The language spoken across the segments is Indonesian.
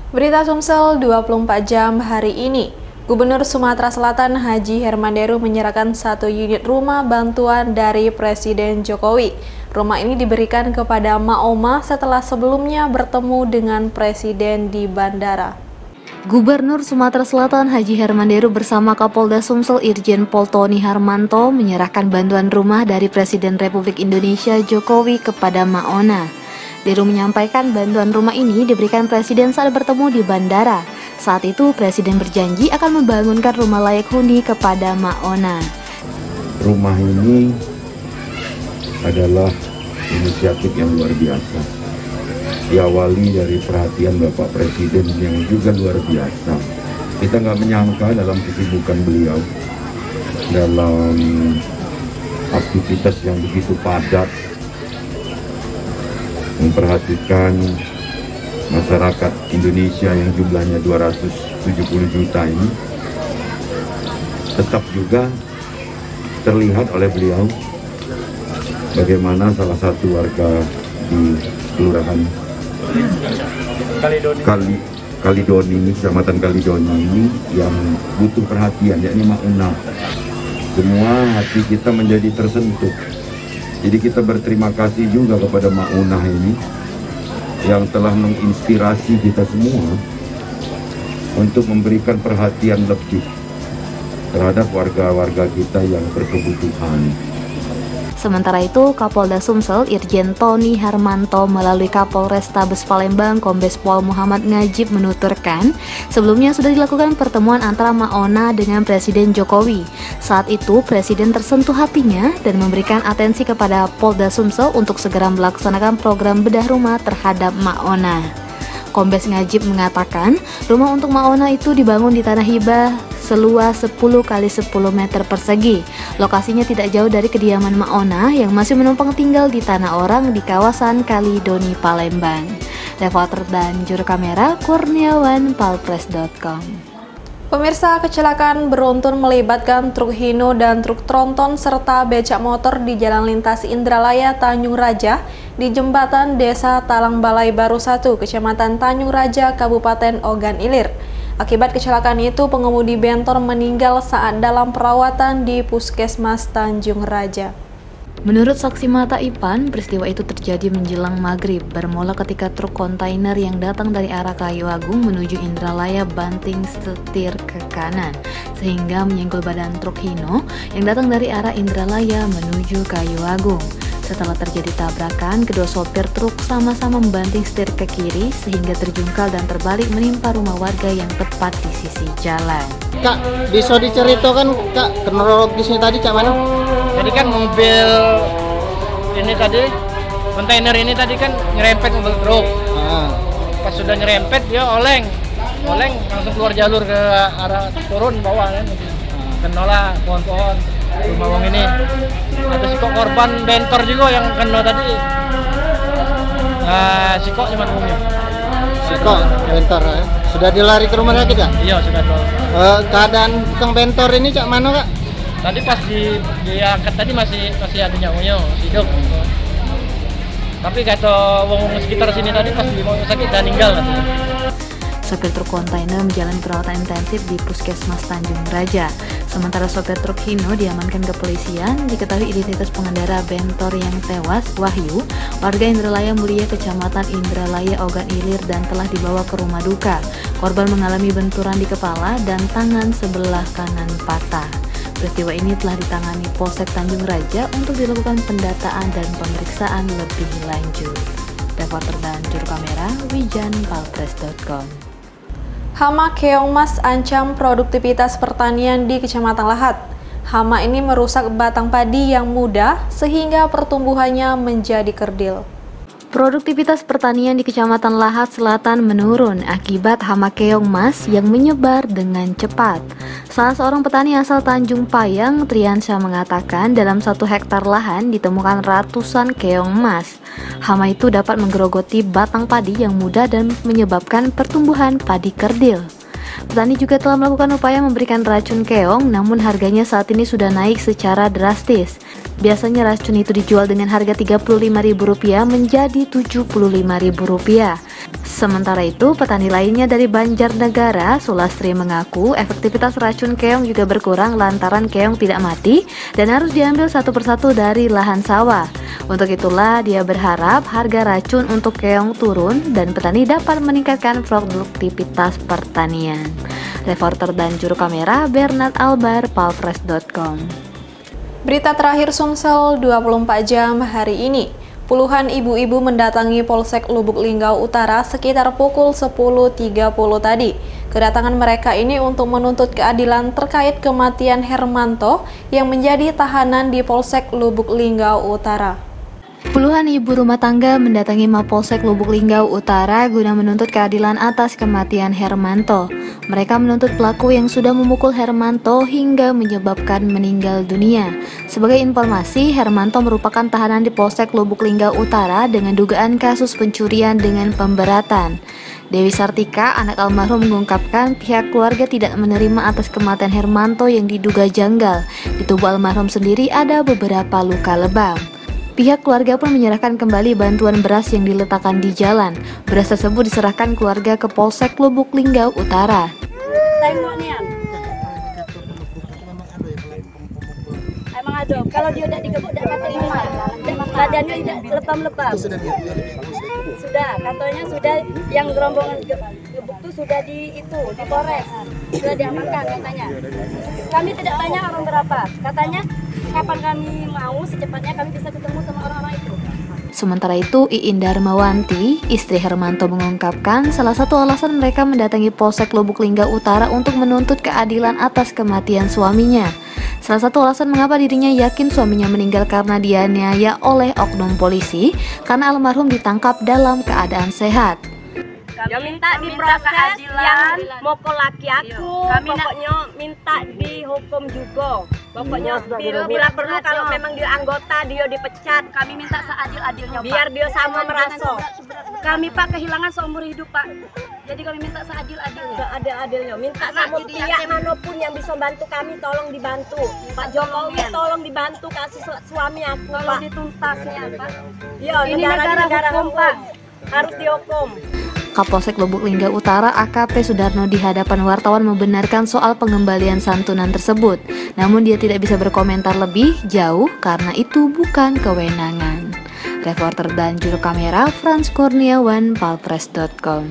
Berita Sumsel 24 jam hari ini. Gubernur Sumatera Selatan Haji Hermanderu menyerahkan 1 unit rumah bantuan dari Presiden Jokowi. Rumah ini diberikan kepada Mak Oma setelah sebelumnya bertemu dengan Presiden di bandara. Gubernur Sumatera Selatan Haji Hermanderu bersama Kapolda Sumsel Irjen Pol Tony Harmanto menyerahkan bantuan rumah dari Presiden Republik Indonesia Jokowi kepada Mak Ona. Deru menyampaikan bantuan rumah ini diberikan Presiden saat bertemu di bandara. Saat itu Presiden berjanji akan membangunkan rumah layak huni kepada Mak Ona. Rumah ini adalah inisiatif yang luar biasa. Diawali dari perhatian Bapak Presiden yang juga luar biasa. Kita nggak menyangka dalam kesibukan beliau, dalam aktivitas yang begitu padat, memperhatikan masyarakat Indonesia yang jumlahnya 270 juta ini, tetap juga terlihat oleh beliau bagaimana salah satu warga di Kelurahan Kalidoni ini, Kecamatan Kalidoni ini yang butuh perhatian, yakni Mak Una. Semua hati kita menjadi tersentuh. Jadi kita berterima kasih juga kepada Mak Una ini yang telah menginspirasi kita semua untuk memberikan perhatian lebih terhadap warga-warga kita yang berkebutuhan. Sementara itu, Kapolda Sumsel Irjen Tony Harmanto melalui Kapolrestabes Palembang Kombes Pol Muhammad Ngajib menuturkan, sebelumnya sudah dilakukan pertemuan antara Mak Ona dengan Presiden Jokowi. Saat itu, Presiden tersentuh hatinya dan memberikan atensi kepada Polda Sumsel untuk segera melaksanakan program bedah rumah terhadap Mak Ona. Kombes Ngajib mengatakan, rumah untuk Mak Ona itu dibangun di tanah hibah seluas 10 x 10 meter persegi. Lokasinya tidak jauh dari kediaman Mak Ona yang masih menumpang tinggal di tanah orang di kawasan Kalidoni, Palembang. Reporter dan juru kamera Kurniawan, palpres.com. Pemirsa, kecelakaan beruntun melibatkan truk Hino dan truk tronton serta becak motor di Jalan Lintas Indralaya Tanjung Raja di jembatan Desa Talang Balai Baru 1, Kecamatan Tanjung Raja, Kabupaten Ogan Ilir. Akibat kecelakaan itu, pengemudi bentor meninggal saat dalam perawatan di Puskesmas Tanjung Raja. Menurut saksi mata Ipan, peristiwa itu terjadi menjelang maghrib, bermula ketika truk kontainer yang datang dari arah Kayu Agung menuju Indralaya banting setir ke kanan, sehingga menyenggol badan truk Hino yang datang dari arah Indralaya menuju Kayu Agung. Setelah terjadi tabrakan, kedua sopir truk sama-sama membanting setir ke kiri sehingga terjungkal dan terbalik menimpa rumah warga yang tepat di sisi jalan. Kak, bisa diceritakan Kak, kronologisnya tadi Kak mana? Jadi kan mobil ini tadi, kontainer ini tadi kan nyerempet mobil truk. Pas sudah nyerempet dia oleng langsung keluar jalur ke arah turun bawah kan. Kena pohon-pohon rumah wong ini. Ada si kok korban bentor juga yang kena tadi. Si kok cuma umumnya. Si kok bentor ya. Sudah dilari ke rumah sakit Kak? Iya sudah. Keadaan tukang bentor ini Kak mana Kak? Tadi pas diangkat tadi masih ada nyawanya, hidup. Tapi kata wong sekitar sini tadi pas di rumah sakit udah meninggal katanya. Sopir truk kontainer menjalani perawatan intensif di Puskesmas Tanjung Raja. Sementara sopir truk Hino diamankan ke kepolisian. Diketahui identitas pengendara bentor yang tewas, Wahyu, warga Indralaya Mulia, Kecamatan Indralaya, Ogan Ilir, dan telah dibawa ke rumah duka. Korban mengalami benturan di kepala dan tangan sebelah kanan patah. Peristiwa ini telah ditangani Polsek Tanjung Raja untuk dilakukan pendataan dan pemeriksaan lebih lanjut. Reporter dan juru kamera Wijan, palpres.com. Hama keongmas ancam produktivitas pertanian di Kecamatan Lahat. Hama ini merusak batang padi yang muda sehingga pertumbuhannya menjadi kerdil. Produktivitas pertanian di Kecamatan Lahat Selatan menurun akibat hama keong emas yang menyebar dengan cepat. Salah seorang petani asal Tanjung Payang, Triansyah, mengatakan dalam 1 hektar lahan ditemukan ratusan keong emas. Hama itu dapat menggerogoti batang padi yang muda dan menyebabkan pertumbuhan padi kerdil. Petani juga telah melakukan upaya memberikan racun keong, namun harganya saat ini sudah naik secara drastis. Biasanya racun itu dijual dengan harga Rp35.000 menjadi Rp75.000. Sementara itu, petani lainnya dari Banjarnegara, Sulastri, mengaku efektivitas racun keong juga berkurang lantaran keong tidak mati dan harus diambil satu persatu dari lahan sawah. Untuk itulah dia berharap harga racun untuk keong turun dan petani dapat meningkatkan produktivitas pertanian. Reporter dan juru kamera Bernard Albar, palpres.com. Berita terakhir Sumsel 24 jam hari ini. Puluhan ibu-ibu mendatangi Polsek Lubuk Linggau Utara sekitar pukul 10.30 tadi. Kedatangan mereka ini untuk menuntut keadilan terkait kematian Hermanto yang menjadi tahanan di Polsek Lubuk Linggau Utara. Puluhan ibu rumah tangga mendatangi Mapolsek Lubuk Linggau Utara guna menuntut keadilan atas kematian Hermanto. Mereka menuntut pelaku yang sudah memukul Hermanto hingga menyebabkan meninggal dunia. Sebagai informasi, Hermanto merupakan tahanan di Polsek Lubuk Linggau Utara dengan dugaan kasus pencurian dengan pemberatan. Dewi Sartika, anak almarhum, mengungkapkan pihak keluarga tidak menerima atas kematian Hermanto yang diduga janggal. Di tubuh almarhum sendiri ada beberapa luka lebam. Pihak keluarga pun menyerahkan kembali bantuan beras yang diletakkan di jalan. Beras tersebut diserahkan keluarga ke Polsek Lubuk Linggau Utara. Tengok nih, emang ada. Kalau dia udah digebuk, udah kata lima. Badannya udah lebam-lebam. Sudah, katanya sudah yang gerombongan gebuk itu sudah di Polres, sudah diamankan katanya. Kami tidak tanya orang berapa, katanya kapan kami mau secepatnya kami bisa ketemu sama orang-orang itu. Sementara itu, Iin Darmawanti, istri Hermanto, mengungkapkan salah satu alasan mereka mendatangi Polsek Lubuk Linggau Utara untuk menuntut keadilan atas kematian suaminya. Salah satu alasan mengapa dirinya yakin suaminya meninggal karena dianiaya oleh oknum polisi karena almarhum ditangkap dalam keadaan sehat. Kami minta diproses yang mokol laki aku, pokoknya minta dihukum juga. Pokoknya bila perlu kalau memang dia anggota dia dipecat, kami minta seadil-adilnya, biar dia sama merasa. Kami Pak kehilangan seumur hidup Pak, jadi kami minta seadil-adilnya. Seadil-adilnya, minta sama pihak manapun yang bisa bantu kami tolong dibantu. Pak Jokowi tolong dibantu kasih suami aku, tolong dituntasnya Pak. Iya, ini negara hukum Pak, harus dihukum. Kapolsek Lubuk Linggau Utara AKP Sudarno di hadapan wartawan membenarkan soal pengembalian santunan tersebut. Namun dia tidak bisa berkomentar lebih jauh karena itu bukan kewenangan. Reporter dan juru kamera Frans Kurniawan, palpres.com.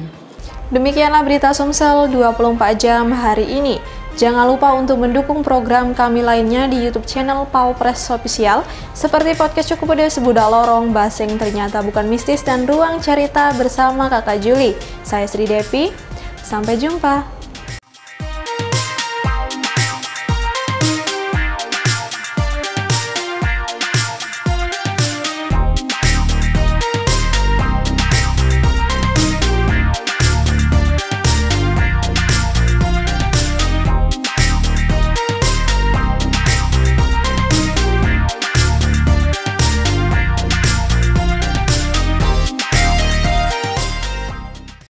Demikianlah berita Sumsel 24 jam hari ini. Jangan lupa untuk mendukung program kami lainnya di YouTube channel Palpres Official seperti podcast Cukup Pedes, Budak Lorong, Baseng Ternyata Bukan Mistis, dan Ruang Cerita bersama Kakak Juli. Saya Sri Devi, sampai jumpa.